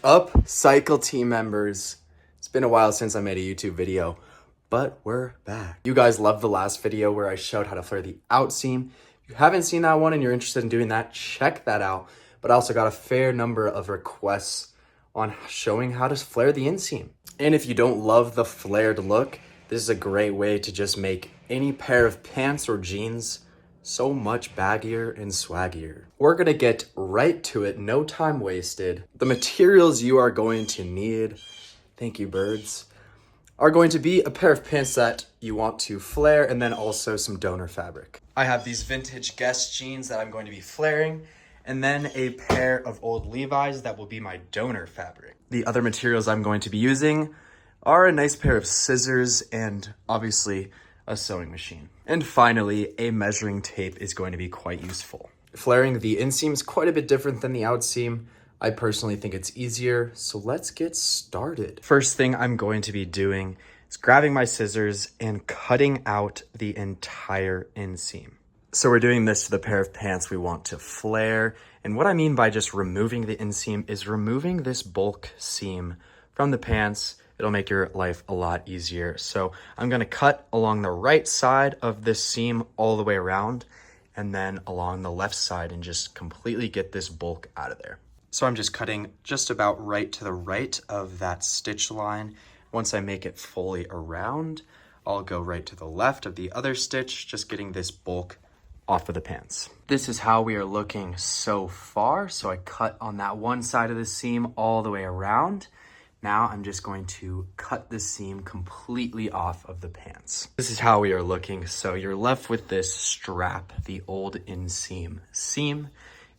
Upcycle team members. It's been a while since I made a YouTube video, but we're back. You guys loved the last video where I showed how to flare the outseam. If you haven't seen that one and you're interested in doing that, check that out. But I also got a fair number of requests on showing how to flare the inseam. And if you don't love the flared look, this is a great way to just make any pair of pants or jeans so much baggier and swaggier. We're gonna get right to it, no time wasted. The materials you are going to need, thank you birds, are going to be a pair of pants that you want to flare and then also some donor fabric. I have these vintage Guess jeans that I'm going to be flaring and then a pair of old Levi's that will be my donor fabric. The other materials I'm going to be using are a nice pair of scissors and obviously a sewing machine. And finally, a measuring tape is going to be quite useful. Flaring the inseam is quite a bit different than the outseam. I personally think it's easier, so let's get started. First thing I'm going to be doing is grabbing my scissors and cutting out the entire inseam. So we're doing this to the pair of pants we want to flare. And what I mean by just removing the inseam is removing this bulk seam from the pants. It'll make your life a lot easier. So I'm gonna cut along the right side of this seam all the way around and then along the left side and just completely get this bulk out of there. So I'm just cutting just about right to the right of that stitch line. Once I make it fully around, I'll go right to the left of the other stitch, just getting this bulk off of the pants. This is how we are looking so far. So I cut on that one side of the seam all the way around. Now I'm just going to cut the seam completely off of the pants. This is how we are looking. So you're left with this strap, the old inseam seam,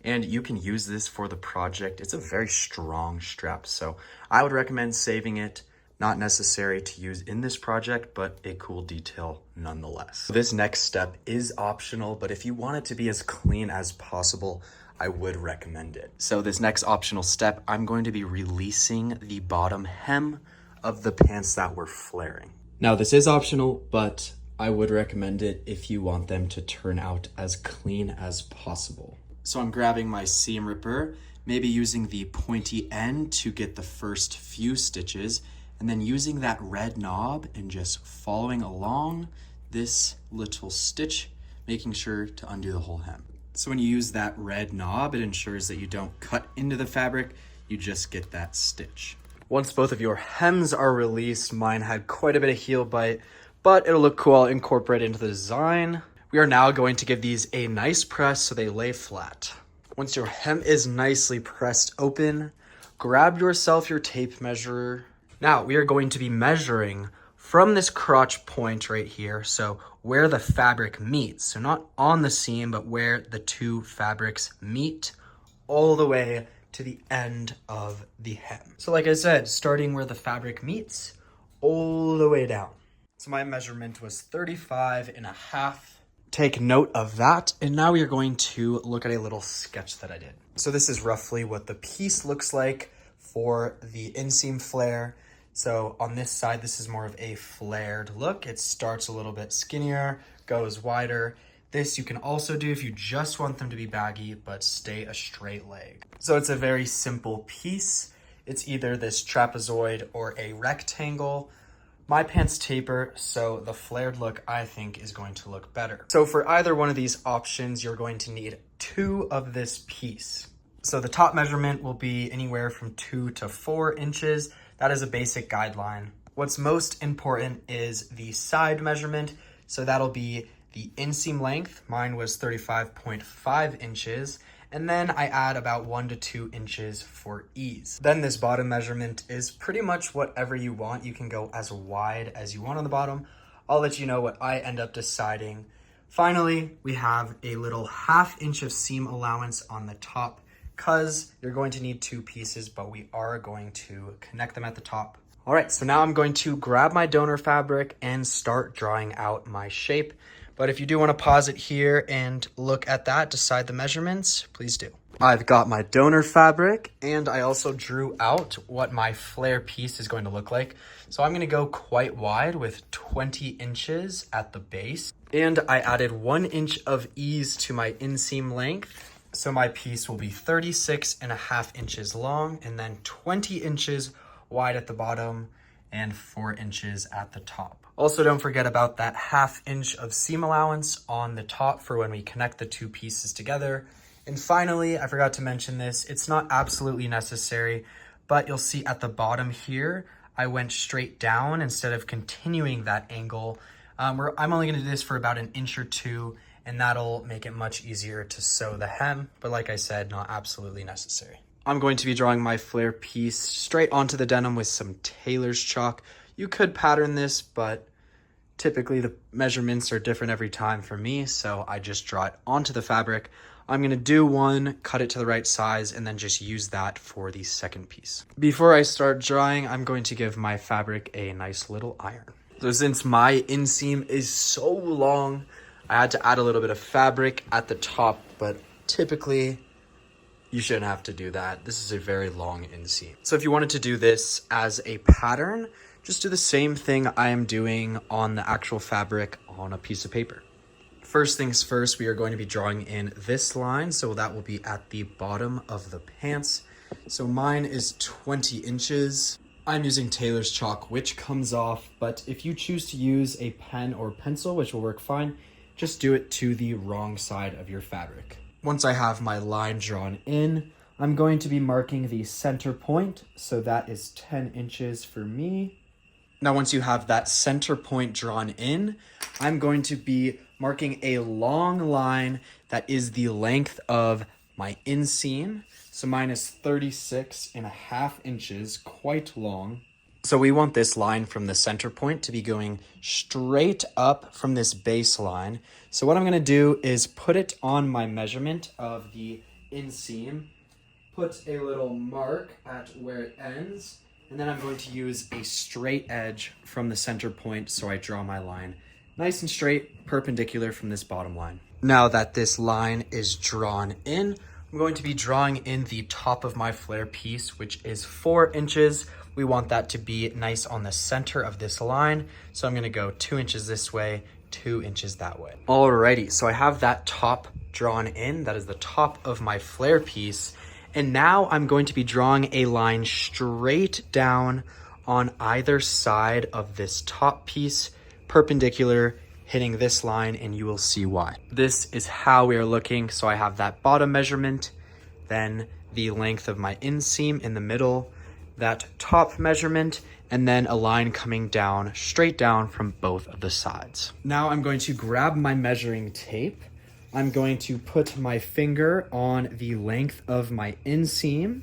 and you can use this for the project. It's a very strong strap, so I would recommend saving it. Not necessary to use in this project, but a cool detail nonetheless. This next step is optional, but if you want it to be as clean as possible, I would recommend it. So this next optional step, I'm going to be releasing the bottom hem of the pants that we're flaring. Now this is optional, but I would recommend it if you want them to turn out as clean as possible. So I'm grabbing my seam ripper, maybe using the pointy end to get the first few stitches, and then using that red knob and just following along this little stitch, making sure to undo the whole hem. So when you use that red knob, it ensures that you don't cut into the fabric, you just get that stitch. Once both of your hems are released, mine had quite a bit of heel bite, but it'll look cool. I'll incorporate it into the design. We are now going to give these a nice press so they lay flat. Once your hem is nicely pressed open, grab yourself your tape measure. Now we are going to be measuring from this crotch point right here, so where the fabric meets. So not on the seam, but where the two fabrics meet all the way to the end of the hem. So like I said, starting where the fabric meets all the way down. So my measurement was 35.5. Take note of that. And now we are going to look at a little sketch that I did. So this is roughly what the piece looks like for the inseam flare. So on this side, this is more of a flared look. It starts a little bit skinnier, goes wider. This you can also do if you just want them to be baggy, but stay a straight leg. So it's a very simple piece. It's either this trapezoid or a rectangle. My pants taper, so the flared look I think is going to look better. So for either one of these options, you're going to need 2 of this piece. So the top measurement will be anywhere from 2 to 4 inches. That is a basic guideline. What's most important is the side measurement. So that'll be the inseam length. Mine was 35.5 inches. And then I add about 1 to 2 inches for ease. Then this bottom measurement is pretty much whatever you want. You can go as wide as you want on the bottom. I'll let you know what I end up deciding. Finally, we have a little 1/2 inch of seam allowance on the top, because you're going to need 2 pieces, but we are going to connect them at the top. All right, so now I'm going to grab my donor fabric and start drawing out my shape. But if you do want to pause it here and look at that, decide the measurements, please do. I've got my donor fabric and I also drew out what my flare piece is going to look like. So I'm going to go quite wide with 20 inches at the base. And I added 1 inch of ease to my inseam length. So my piece will be 36.5 inches long and then 20 inches wide at the bottom and 4 inches at the top. Also, don't forget about that 1/2 inch of seam allowance on the top for when we connect the two pieces together. And finally, I forgot to mention this, it's not absolutely necessary, but you'll see at the bottom here, I went straight down instead of continuing that angle. I'm only gonna do this for about 1 inch or 2, and that'll make it much easier to sew the hem. But like I said, not absolutely necessary. I'm going to be drawing my flare piece straight onto the denim with some tailor's chalk. You could pattern this, but typically the measurements are different every time for me, so I just draw it onto the fabric. I'm gonna do one, cut it to the right size, and then just use that for the second piece. Before I start drawing, I'm going to give my fabric a nice little iron. So since my inseam is so long, I had to add a little bit of fabric at the top, but typically you shouldn't have to do that. This is a very long inseam. So if you wanted to do this as a pattern, just do the same thing I am doing on the actual fabric on a piece of paper. First things first, we are going to be drawing in this line, so that will be at the bottom of the pants. So mine is 20 inches. I'm using tailor's chalk, which comes off, but if you choose to use a pen or pencil, which will work fine, just do it to the wrong side of your fabric. Once I have my line drawn in, I'm going to be marking the center point, so that is 10 inches for me. Now, once you have that center point drawn in, I'm going to be marking a long line that is the length of my inseam. So mine is 36.5 inches, quite long. So we want this line from the center point to be going straight up from this baseline. So what I'm gonna do is put it on my measurement of the inseam, put a little mark at where it ends, and then I'm going to use a straight edge from the center point so I draw my line nice and straight, perpendicular from this bottom line. Now that this line is drawn in, I'm going to be drawing in the top of my flare piece, which is 4 inches. We want that to be nice on the center of this line. So I'm gonna go 2 inches this way, 2 inches that way. Alrighty, so I have that top drawn in. That is the top of my flare piece. And now I'm going to be drawing a line straight down on either side of this top piece, perpendicular, hitting this line, and you will see why. This is how we are looking. So I have that bottom measurement, then the length of my inseam in the middle, that top measurement, and then a line coming down, straight down from both of the sides. Now I'm going to grab my measuring tape. I'm going to put my finger on the length of my inseam.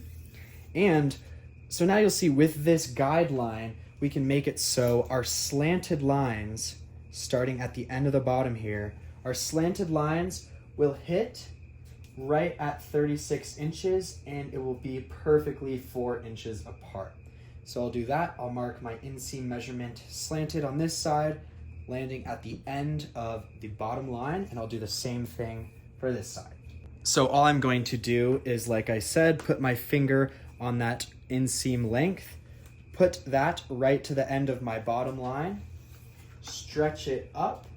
And so now you'll see with this guideline, we can make it so our slanted lines, starting at the end of the bottom here, our slanted lines will hit right at 36 inches and it will be perfectly 4 inches apart. So I'll do that. I'll mark my inseam measurement slanted on this side, landing at the end of the bottom line, and I'll do the same thing for this side. So all I'm going to do is, like I said, put my finger on that inseam length, put that right to the end of my bottom line, stretch it up,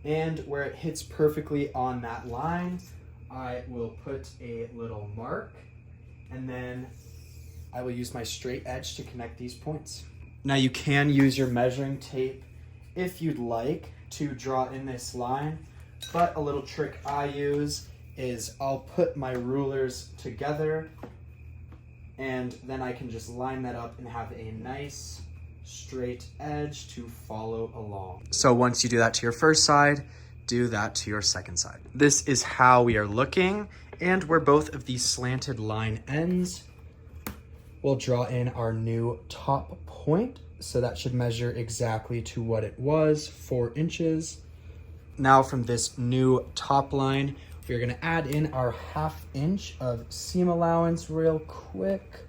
and where it hits perfectly on that line, I will put a little mark, and then I will use my straight edge to connect these points. Now you can use your measuring tape if you'd like to draw in this line, but a little trick I use is I'll put my rulers together and then I can just line that up and have a nice straight edge to follow along. So once you do that to your first side, do that to your second side. This is how we are looking, and where both of these slanted line ends, we'll draw in our new top point. So that should measure exactly to what it was, 4 inches. Now from this new top line, we're gonna add in our 1/2 inch of seam allowance real quick.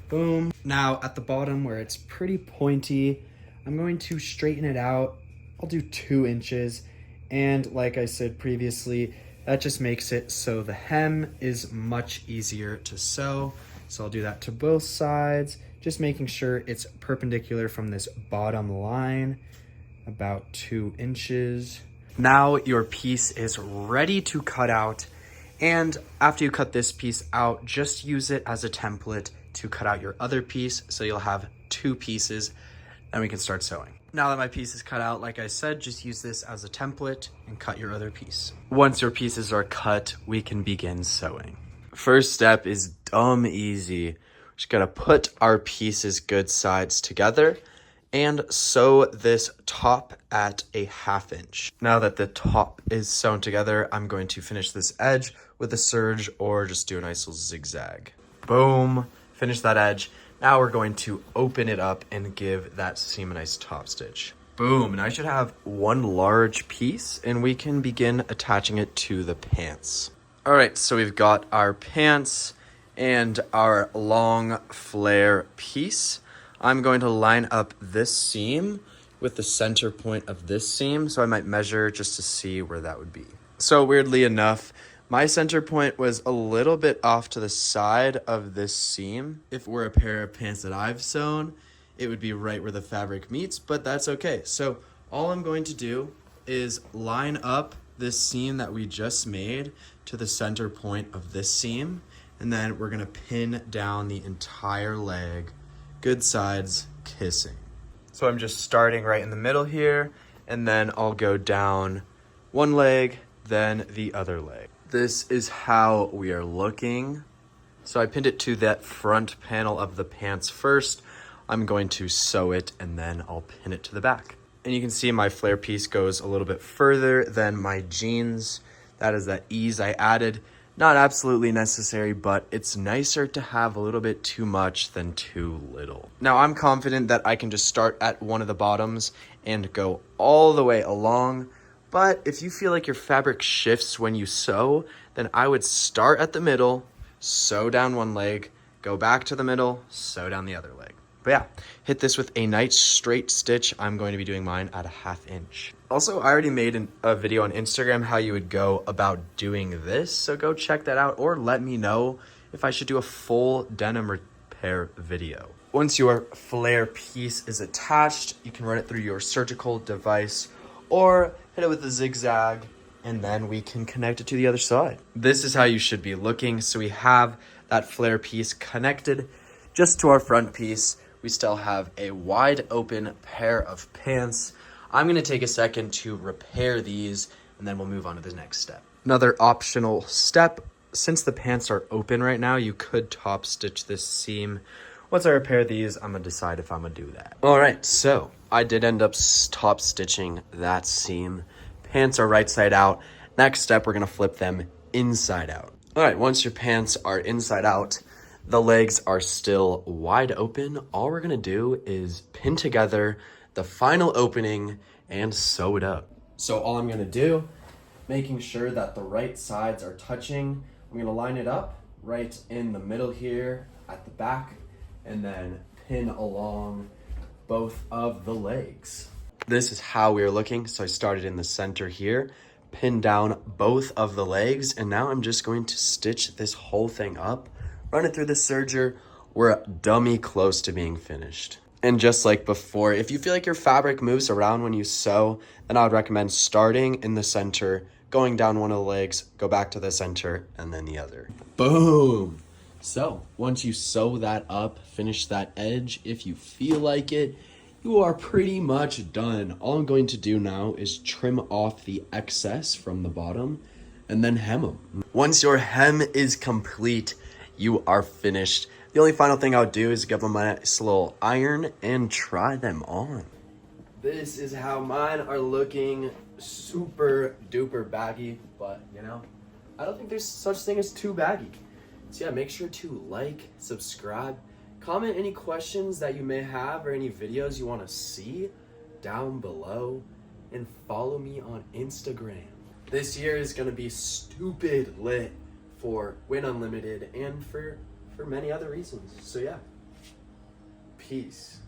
Boom. Now at the bottom where it's pretty pointy, I'm going to straighten it out. I'll do 2 inches. And like I said previously, that just makes it so the hem is much easier to sew. So I'll do that to both sides, just making sure it's perpendicular from this bottom line, about 2 inches. Now your piece is ready to cut out, And after you cut this piece out, just use it as a template to cut out your other piece, so you'll have 2 pieces, and we can start sewing. Now that my piece is cut out, like I said, just use this as a template and cut your other piece. Once your pieces are cut, we can begin sewing. First step is dumb easy. Just gotta put our pieces good sides together and sew this top at a 1/2 inch. Now that the top is sewn together, I'm going to finish this edge with a serge or just do a nice little zigzag. Boom, finish that edge. Now we're going to open it up and give that seam a nice top stitch. Boom, and I should have 1 large piece and we can begin attaching it to the pants. All right, so we've got our pants and our long flare piece. I'm going to line up this seam with the center point of this seam, so I might measure just to see where that would be. So weirdly enough, my center point was a little bit off to the side of this seam. If it were a pair of pants that I've sewn, it would be right where the fabric meets, but that's okay. So all I'm going to do is line up this seam that we just made to the center point of this seam, and then we're gonna pin down the entire leg, good sides kissing. So I'm just starting right in the middle here, and then I'll go down 1 leg, then the other leg. This is how we are looking. So I pinned it to that front panel of the pants first. I'm going to sew it and then I'll pin it to the back. And you can see my flare piece goes a little bit further than my jeans. That is that ease I added. Not absolutely necessary, but it's nicer to have a little bit too much than too little. Now I'm confident that I can just start at one of the bottoms and go all the way along. But if you feel like your fabric shifts when you sew, then I would start at the middle, sew down 1 leg, go back to the middle, sew down the other leg. But yeah, hit this with a nice straight stitch. I'm going to be doing mine at a 1/2 inch. Also, I already made a video on Instagram how you would go about doing this, so go check that out or let me know if I should do a full denim repair video. Once your flare piece is attached, you can run it through your surgical device or hit it with a zigzag, and then we can connect it to the other side. This is how you should be looking. So we have that flare piece connected just to our front piece. We still have a wide open pair of pants. I'm gonna take a second to repair these and then we'll move on to the next step. Another optional step, since the pants are open right now, you could top stitch this seam. Once I repair these, I'm gonna decide if I'm gonna do that. All right, so I did end up top stitching that seam. Pants are right side out. Next step, we're gonna flip them inside out. All right, once your pants are inside out, the legs are still wide open. All we're gonna do is pin together the final opening and sew it up. So all I'm gonna do, making sure that the right sides are touching, I'm gonna line it up right in the middle here at the back and then pin along both of the legs. This is how we are looking. So I started in the center here, pinned down both of the legs, and now I'm just going to stitch this whole thing up, run it through the serger. We're dummy close to being finished. And just like before, if you feel like your fabric moves around when you sew, then I would recommend starting in the center, going down one of the legs, go back to the center, and then the other. Boom! So once you sew that up, finish that edge, if you feel like it, you are pretty much done. All I'm going to do now is trim off the excess from the bottom and then hem them. Once your hem is complete, you are finished. The only final thing I would do is give them a nice little iron and try them on. This is how mine are looking, super duper baggy, but you know, I don't think there's such thing as too baggy. So yeah, make sure to like, subscribe, comment any questions that you may have or any videos you want to see down below, and follow me on Instagram. This year is going to be stupid lit for Win Unlimited and for many other reasons. So yeah, peace.